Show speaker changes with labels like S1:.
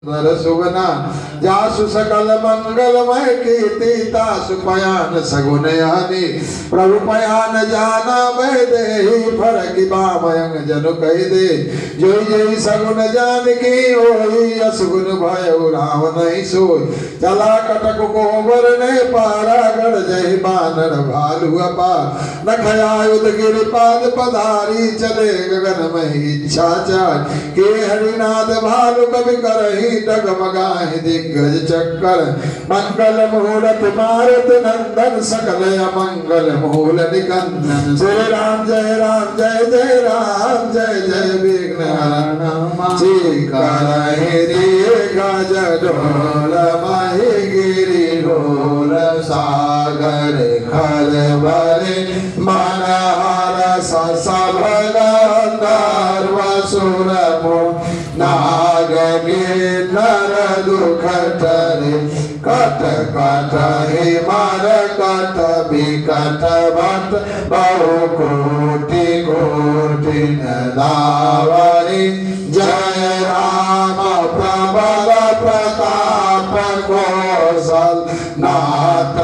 S1: सुगना जासु सकल मंगलमय कीर्ति तासु पयान सगुन यानी प्रभु पयान जाना वह दे फर की बामयंग जनु कह दे जोई जोई सगुन जान की ओई असगुन भय राम नहीं सोई चला कटक कोबर ने पारा गढ़ जय बानर भालू अपार नखया युद्ध गिरिपाद पधारी चले गगन में इच्छा चार के हरिनाथ भालू कवि करही डगमगाहि दिग्गज चक्कर मंगल मुहूर्त मारुत नंदन सकल अमंगल मूल निकंदन श्री राम जय राम जय जय राम जय जय विघ्न हरण करहि गज ढोल महि गिरि ढोल सागर खल बरे मन हरस सब गंधर्व सुर नाग नर दुख टरे कट कट हे मार कट विकट भट बहु कोटि कोटि दावरी जय राम प्रबल प्रताप कौशल नाथ